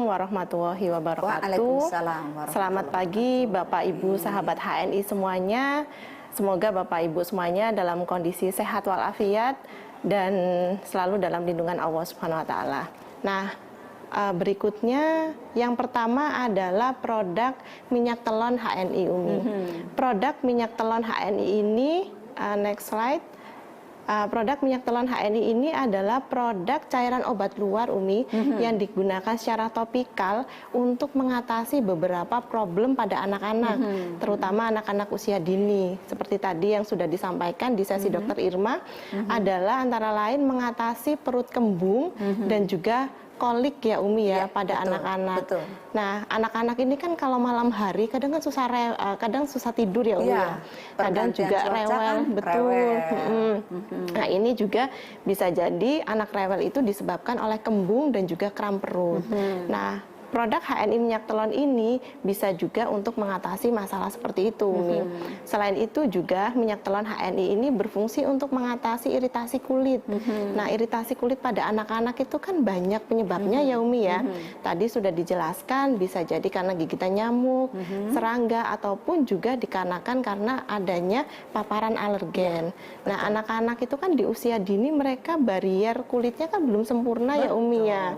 warahmatullahi wabarakatuh. Waalaikumsalam warahmatullahi Selamat pagi Bapak Ibu sahabat HNI semuanya. Semoga Bapak Ibu semuanya dalam kondisi sehat walafiat dan selalu dalam lindungan Allah Subhanahu wa taala. Nah, berikutnya yang pertama adalah produk minyak telon HNI Umi. Produk minyak telon HNI ini next slide. Produk minyak telon HNI ini adalah produk cairan obat luar Umi yang digunakan secara topikal untuk mengatasi beberapa problem pada anak-anak, terutama anak-anak usia dini. Seperti tadi yang sudah disampaikan di sesi Dokter Irma, adalah antara lain mengatasi perut kembung dan juga kolik ya Umi ya, pada anak-anak. Nah, anak-anak ini kan kalau malam hari kadang kan kadang susah tidur ya Umi ya. Kadang juga rewel, betul. Nah, ini juga bisa jadi anak rewel itu disebabkan oleh kembung dan juga kram perut. Nah, produk HNI minyak telon ini bisa juga untuk mengatasi masalah seperti itu, Umi. Selain itu juga minyak telon HNI ini berfungsi untuk mengatasi iritasi kulit. Nah, iritasi kulit pada anak-anak itu kan banyak penyebabnya ya Umi ya. Tadi sudah dijelaskan bisa jadi karena gigitan nyamuk, serangga, ataupun juga dikarenakan karena adanya paparan alergen. Nah, anak-anak itu kan di usia dini mereka barier kulitnya kan belum sempurna ya Umi ya.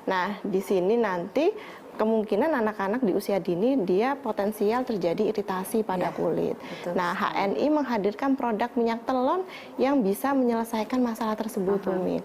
Nah, di sini nanti kemungkinan anak-anak di usia dini dia potensial terjadi iritasi pada kulit. Nah, HNI menghadirkan produk minyak telon yang bisa menyelesaikan masalah tersebut, Umi.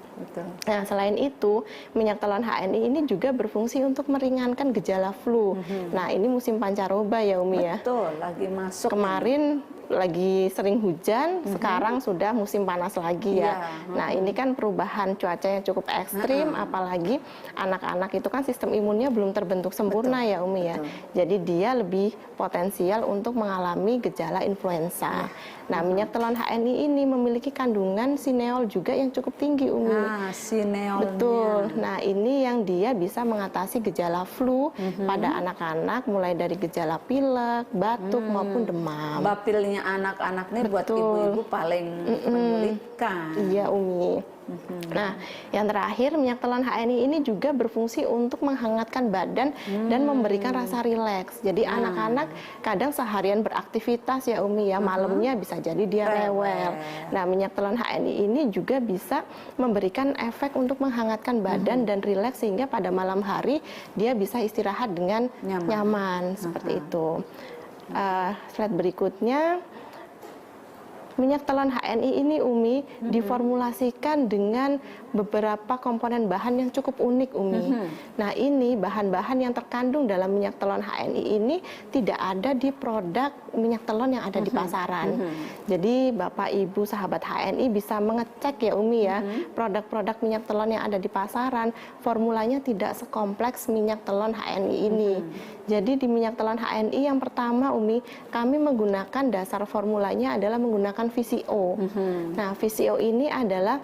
Nah, selain itu, minyak telon HNI ini juga berfungsi untuk meringankan gejala flu. Nah, ini musim pancaroba ya, Umi ya. Betul, lagi masuk. Kemarin lagi sering hujan, sekarang sudah musim panas lagi ya. Nah, ini kan perubahan cuaca yang cukup ekstrim, apalagi anak-anak itu kan sistem imunnya belum terbentuk sempurna ya Umi ya. Jadi dia lebih potensial untuk mengalami gejala influenza. Nah, minyak telon HNI ini memiliki kandungan sineol juga yang cukup tinggi Umi. Sineolnya. Betul. Nah, ini yang dia bisa mengatasi gejala flu pada anak-anak mulai dari gejala pilek, batuk maupun demam. Bapilnya anak-anak nih buat ibu-ibu paling menyulitkan. Iya Umi. Nah, yang terakhir minyak telon HNI ini juga berfungsi untuk menghangatkan badan dan memberikan rasa rileks. Jadi anak-anak kadang seharian beraktivitas ya Umi ya, malamnya bisa jadi dia rewel. Nah, minyak telon HNI ini juga bisa memberikan efek untuk menghangatkan badan dan rileks sehingga pada malam hari dia bisa istirahat dengan nyaman seperti itu. Slide berikutnya. Minyak telon HNI ini Umi diformulasikan dengan beberapa komponen bahan yang cukup unik Umi. Nah, ini bahan-bahan yang terkandung dalam minyak telon HNI ini tidak ada di produk minyak telon yang ada di pasaran. Jadi Bapak Ibu sahabat HNI bisa mengecek ya Umi ya, produk-produk minyak telon yang ada di pasaran formulanya tidak sekompleks minyak telon HNI ini. Jadi di minyak telon HNI yang pertama Umi, kami menggunakan dasar formulanya adalah menggunakan VCO. Nah, VCO ini adalah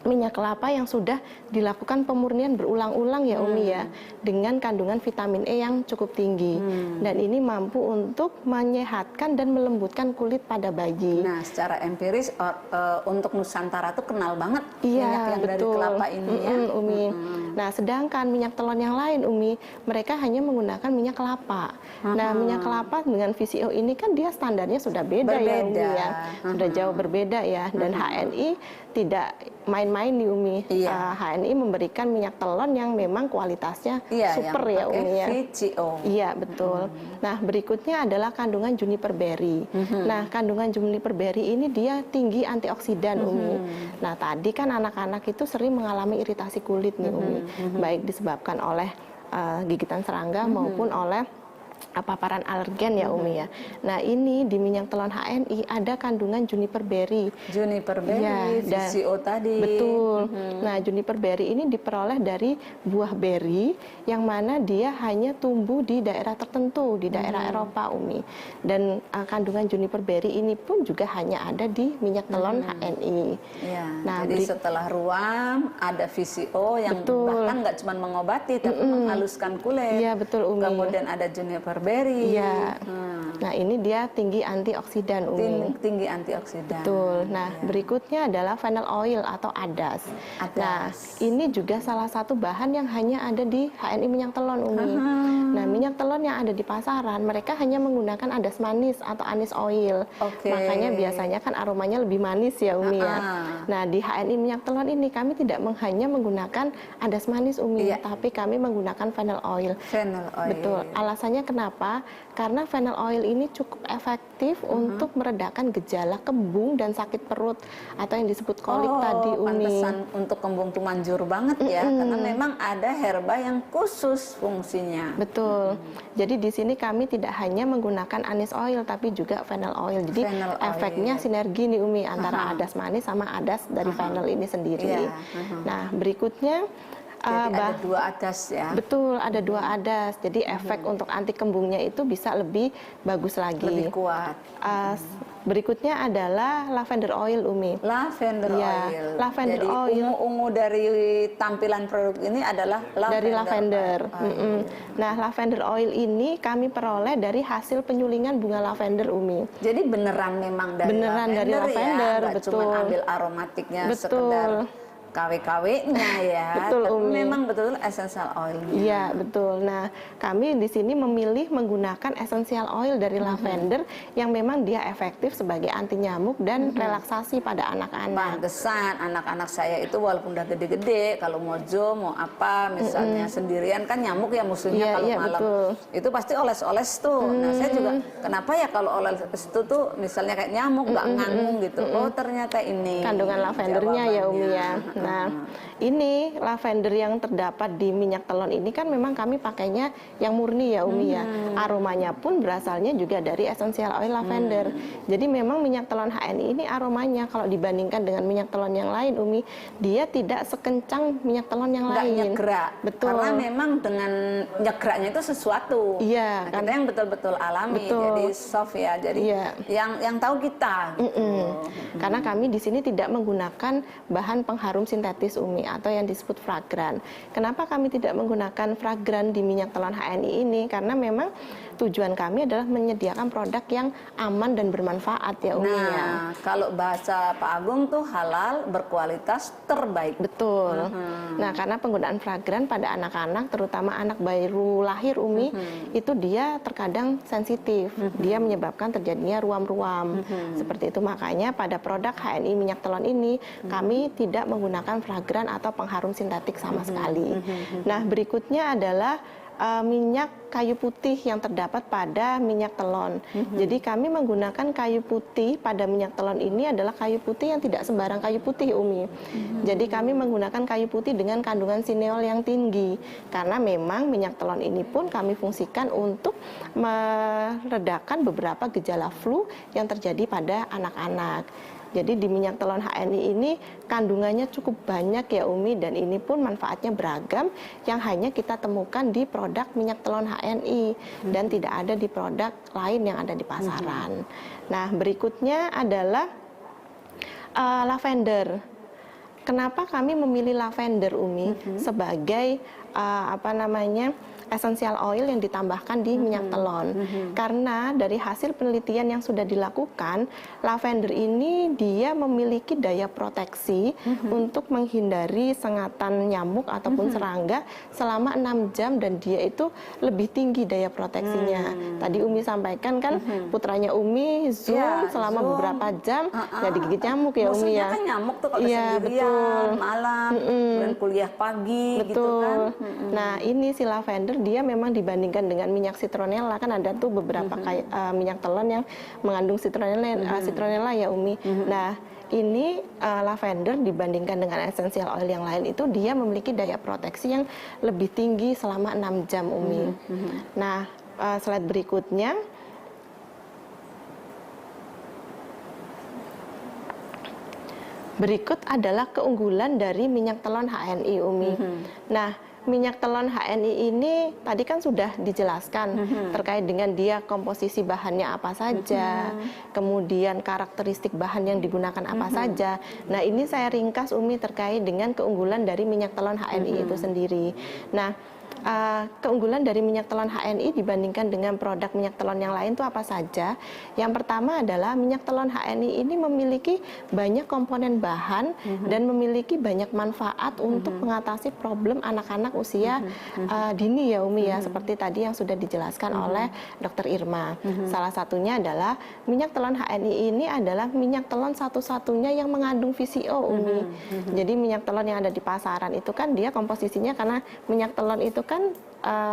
minyak kelapa yang sudah dilakukan pemurnian berulang-ulang ya Umi ya, dengan kandungan vitamin E yang cukup tinggi. Dan ini mampu untuk menyehatkan dan melembutkan kulit pada bayi. Nah, secara empiris untuk Nusantara tuh kenal banget minyak yang dari kelapa ini ya. Umi. Nah, sedangkan minyak telon yang lain Umi, mereka hanya menggunakan minyak kelapa. Nah, minyak kelapa dengan VCO ini kan dia standarnya sudah beda ya Umi ya. Sudah jauh berbeda ya. Dan HNI tidak main-main di Umi. HNI memberikan minyak telon yang memang kualitasnya super ya Umi ya. VCO. Iya, betul. Nah, berikutnya adalah kandungan juniper berry. Nah, kandungan juniper berry ini dia tinggi antioksidan Umi. Nah, tadi kan anak-anak itu sering mengalami iritasi kulit nih Umi. Baik disebabkan oleh gigitan serangga maupun oleh paparan alergen ya Umi ya. Nah, ini di minyak telon HNI ada kandungan juniper berry. Juniper berry, VCO tadi. Betul. Nah, juniper berry ini diperoleh dari buah beri yang mana dia hanya tumbuh di daerah tertentu, di daerah Eropa Umi. Dan kandungan juniper berry ini pun juga hanya ada di minyak telon HNI. Nah, jadi setelah ruam ada VCO yang bahkan nggak cuma mengobati tapi menghaluskan kulit. Iya, betul Umi. Kemudian ada juniper barberry. Iya. Nah, ini dia tinggi antioksidan, Umi. Tinggi antioksidan. Betul. Nah, berikutnya adalah fennel oil atau adas. Nah, ini juga salah satu bahan yang hanya ada di HNI minyak telon, Umi. Nah, minyak telon yang ada di pasaran, mereka hanya menggunakan adas manis atau anis oil. Makanya biasanya kan aromanya lebih manis ya, Umi ya. Nah, di HNI minyak telon ini kami tidak hanya menggunakan adas manis, Umi, tapi kami menggunakan fennel oil. Fennel oil. Betul. Alasannya kenapa? Karena fennel oil ini cukup efektif untuk meredakan gejala kembung dan sakit perut atau yang disebut kolik tadi, Umi. Pantesan untuk kembung tuh manjur banget ya, karena memang ada herba yang khusus fungsinya. Betul. Jadi di sini kami tidak hanya menggunakan anis oil tapi juga fennel oil. Jadi efeknya sinergi nih, Umi, antara adas manis sama adas dari fennel ini sendiri. Nah, berikutnya jadi ada dua adas ya. Betul, ada dua adas. Jadi efek untuk anti kembungnya itu bisa lebih bagus lagi. Lebih kuat. Berikutnya adalah lavender oil, Umi. Lavender oil. Lavender jadi oil. Ungu-ungu dari tampilan produk ini adalah lavender. Dari lavender. Nah, lavender oil ini kami peroleh dari hasil penyulingan bunga lavender, Umi. Jadi beneran memang dari lavender, ya, betul. Cuma ambil aromatiknya sekedar KW-KW-nya ya. Betul, Umi. Memang betul essential oil-nya. Iya, betul. Nah, kami di sini memilih menggunakan essential oil dari lavender yang memang dia efektif sebagai anti nyamuk dan relaksasi pada anak-anak. Pantesan anak-anak saya itu walaupun udah gede-gede, kalau mau mau apa, misalnya sendirian kan nyamuk ya musuhnya kalau malam. Betul. Itu pasti oles-oles tuh. Nah, saya juga kenapa ya kalau oles itu tuh misalnya kayak nyamuk nggak ngangung gitu. Oh, ternyata ini kandungan lavendernya ya, Umi ya. Nah, ini lavender yang terdapat di minyak telon ini kan memang kami pakainya yang murni ya, Umi ya. Aromanya pun berasalnya juga dari essential oil lavender. Jadi memang minyak telon HNI ini aromanya kalau dibandingkan dengan minyak telon yang lain, Umi, dia tidak sekencang minyak telon yang lain. Nggak nyegrak. Betul. Karena memang dengan nyegraknya itu sesuatu. Iya. Nah, kita yang betul-betul alami, jadi soft ya. Jadi yang tahu kita. Gitu. Karena kami di sini tidak menggunakan bahan pengharum sintetis, Umi, atau yang disebut fragran. Kenapa kami tidak menggunakan fragran di minyak telon HNI ini? Karena memang tujuan kami adalah menyediakan produk yang aman dan bermanfaat ya, Umi ya. Nah, kalau bahasa Pak Agung tuh halal, berkualitas, terbaik. Betul. Nah, karena penggunaan fragran pada anak-anak, terutama anak baru lahir, Umi, itu dia terkadang sensitif. Dia menyebabkan terjadinya ruam-ruam. Seperti itu, makanya pada produk HNI minyak telon ini kami tidak menggunakan fragran atau pengharum sintetik sama sekali. Nah, berikutnya adalah minyak kayu putih yang terdapat pada minyak telon. Jadi kami menggunakan kayu putih pada minyak telon ini adalah kayu putih yang tidak sembarang kayu putih, Umi. Jadi kami menggunakan kayu putih dengan kandungan sineol yang tinggi. Karena memang minyak telon ini pun kami fungsikan untuk meredakan beberapa gejala flu yang terjadi pada anak-anak. Jadi di minyak telon HNI ini kandungannya cukup banyak ya, Umi, dan ini pun manfaatnya beragam yang hanya kita temukan di produk minyak telon HNI dan tidak ada di produk lain yang ada di pasaran. Nah, berikutnya adalah lavender. Kenapa kami memilih lavender, Umi, sebagai essential oil yang ditambahkan di minyak telon? Karena dari hasil penelitian yang sudah dilakukan, lavender ini dia memiliki daya proteksi untuk menghindari sengatan nyamuk ataupun serangga selama 6 jam dan dia itu lebih tinggi daya proteksinya. Tadi Umi sampaikan kan putranya Umi Zoom selama beberapa jam nggak digigit nyamuk ya, Umi ya. Kan nyamuk tuh kalau sendirian, malam, dan kuliah pagi gitu kan. Nah, ini si lavender dia memang dibandingkan dengan minyak citronella, kan ada tuh beberapa minyak telon yang mengandung citronella ya, Umi. Nah, ini lavender dibandingkan dengan essential oil yang lain itu dia memiliki daya proteksi yang lebih tinggi selama 6 jam, Umi. Nah, slide berikutnya. Berikut adalah keunggulan dari minyak telon HNI, Umi. Nah, minyak telon HNI ini tadi kan sudah dijelaskan terkait dengan dia komposisi bahannya apa saja, kemudian karakteristik bahan yang digunakan apa saja. Nah, ini saya ringkas, Umi, terkait dengan keunggulan dari minyak telon HNI itu sendiri. Nah, keunggulan dari minyak telon HNI dibandingkan dengan produk minyak telon yang lain itu apa saja? Yang pertama adalah minyak telon HNI ini memiliki banyak komponen bahan dan memiliki banyak manfaat untuk mengatasi problem anak-anak usia dini ya Umi ya, seperti tadi yang sudah dijelaskan oleh Dr. Irma. Salah satunya adalah minyak telon HNI ini adalah minyak telon satu-satunya yang mengandung VCO Umi. Jadi minyak telon yang ada di pasaran itu kan dia komposisinya, karena minyak telon itu kan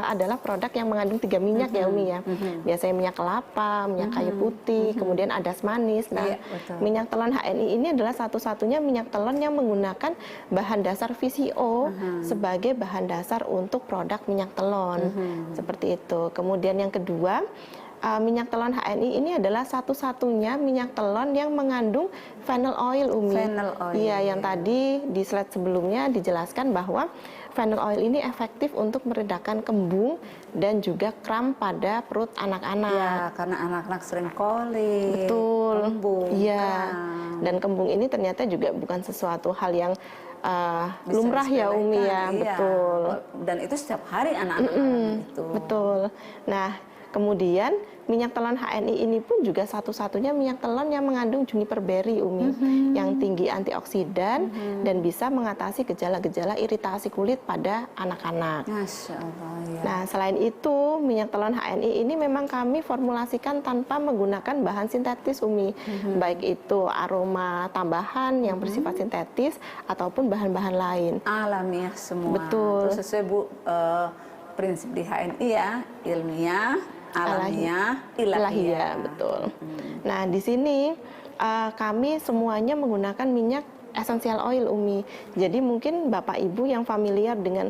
adalah produk yang mengandung 3 minyak ya Umi ya. Biasanya minyak kelapa, minyak kayu putih, kemudian adas manis. Nah, Iya, betul. minyak telon HNI ini adalah satu-satunya minyak telon yang menggunakan bahan dasar VCO sebagai bahan dasar untuk produk minyak telon. Seperti itu. Kemudian yang kedua, minyak telon HNI ini adalah satu-satunya minyak telon yang mengandung fennel oil Umi. Fennel oil. Iya, yang tadi di slide sebelumnya dijelaskan bahwa fennel oil ini efektif untuk meredakan kembung dan juga kram pada perut anak-anak. Ya, karena anak-anak sering kolik, Betul. kembung, Iya. kram. Dan kembung ini ternyata juga bukan sesuatu hal yang Bisa lumrah ya Umi ya. disepelekan, iya. Betul. Dan itu setiap hari anak-anak mengalami itu. Betul. Nah, kemudian minyak telon HNI ini pun juga satu-satunya minyak telon yang mengandung juniper berry Umi, yang tinggi antioksidan dan bisa mengatasi gejala-gejala iritasi kulit pada anak-anak. Masya Allah ya. Nah, selain itu, minyak telon HNI ini memang kami formulasikan tanpa menggunakan bahan sintetis Umi, baik itu aroma tambahan yang bersifat sintetis ataupun bahan-bahan lain. Alamiah semua. Betul. Terus sesuai Bu, prinsip di HNI ya, ilmiah, alamiah, ilahiyah. Betul. Nah, di sini kami semuanya menggunakan minyak essential oil Umi. Jadi mungkin Bapak Ibu yang familiar dengan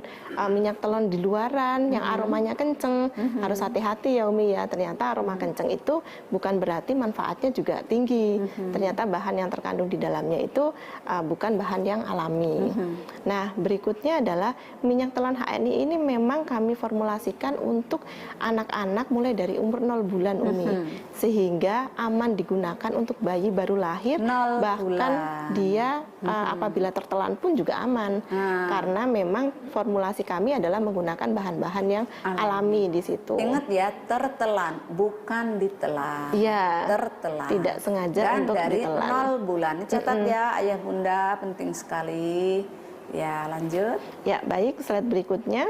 minyak telon di luaran yang aromanya kenceng, harus hati-hati ya Umi ya. Ternyata aroma kenceng itu bukan berarti manfaatnya juga tinggi. Ternyata bahan yang terkandung di dalamnya itu bukan bahan yang alami. Nah, berikutnya adalah minyak telon HNI ini memang kami formulasikan untuk anak-anak mulai dari umur 0 bulan Umi. Sehingga aman digunakan untuk bayi baru lahir, 0 bahkan bulan. dia apabila tertelan pun juga aman, karena memang formulasi kami adalah menggunakan bahan-bahan yang alami di situ. Ingat ya, tertelan, bukan ditelan. Iya, Tertelan. tidak sengaja Dan untuk dari ditelan. 0 bulan. Ini catat ya, ayah bunda, penting sekali. Ya, lanjut. Ya, baik, slide berikutnya.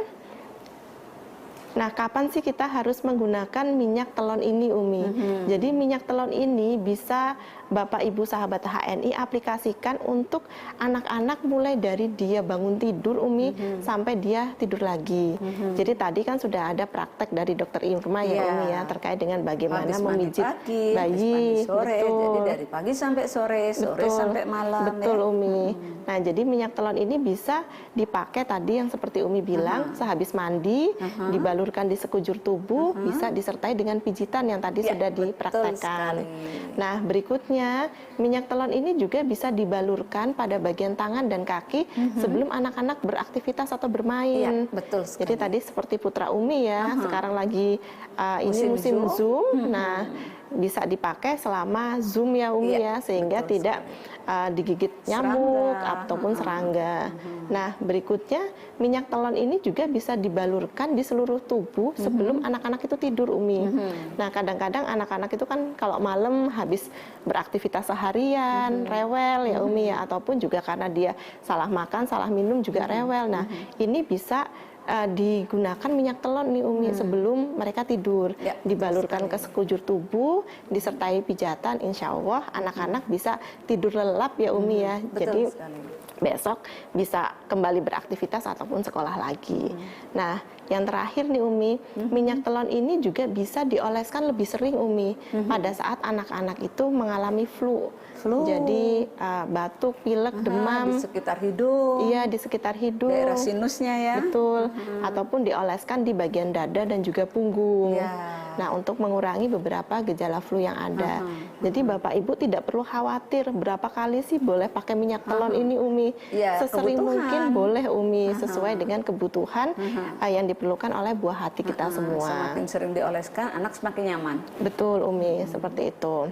Nah, kapan sih kita harus menggunakan minyak telon ini, Umi? Jadi minyak telon ini bisa Bapak Ibu sahabat HNI aplikasikan untuk anak-anak mulai dari dia bangun tidur, Umi, sampai dia tidur lagi. Jadi tadi kan sudah ada praktek dari Dokter Irma ya, Iya. Umi ya, terkait dengan bagaimana Habis mandi memijit pagi, habis bayi. mandi sore. Jadi Betul. dari pagi sampai sore, sore Betul. sampai malam. Betul ya. Umi. Nah, jadi minyak telon ini bisa dipakai tadi yang seperti Umi bilang, sehabis mandi, dibalurkan di sekujur tubuh, bisa disertai dengan pijitan yang tadi Ya, sudah betul dipraktekkan. sekali. Nah, berikutnya minyak telon ini juga bisa dibalurkan pada bagian tangan dan kaki sebelum anak-anak beraktivitas atau bermain. Iya, betul sekali. Jadi tadi seperti Putra Umi ya, sekarang lagi ini Musim musim Zoom. Nah, bisa dipakai selama Zoom ya Umi Iya, ya, sehingga betul tidak digigit nyamuk Serangga. ataupun serangga. Nah, berikutnya minyak telon ini juga bisa dibalurkan di seluruh tubuh sebelum anak-anak itu tidur Umi. Nah, kadang-kadang anak-anak itu kan kalau malam habis beraktivitas seharian, rewel ya Umi ya, ataupun juga karena dia salah makan, salah minum juga rewel. Nah, ini bisa digunakan minyak telon nih Umi sebelum mereka tidur, Ya, dibalurkan ke sekujur tubuh, disertai pijatan, insya Allah anak-anak bisa tidur lelap ya Umi ya. Betul Jadi sekali. besok bisa kembali beraktivitas ataupun sekolah lagi. Nah, yang terakhir nih Umi, minyak telon ini juga bisa dioleskan lebih sering Umi pada saat anak-anak itu mengalami flu. Jadi batuk, pilek, demam, Di sekitar hidung, iya di sekitar hidung. daerah sinusnya ya. Betul, ataupun dioleskan di bagian dada dan juga punggung. Ya. Nah, untuk mengurangi beberapa gejala flu yang ada. Jadi Bapak Ibu tidak perlu khawatir berapa kali sih boleh pakai minyak telon ini Umi. Ya, Sesering kebutuhan. mungkin boleh Umi, sesuai dengan kebutuhan yang diperlukan oleh buah hati kita semua. Semakin sering dioleskan, anak semakin nyaman. Betul Umi, seperti itu.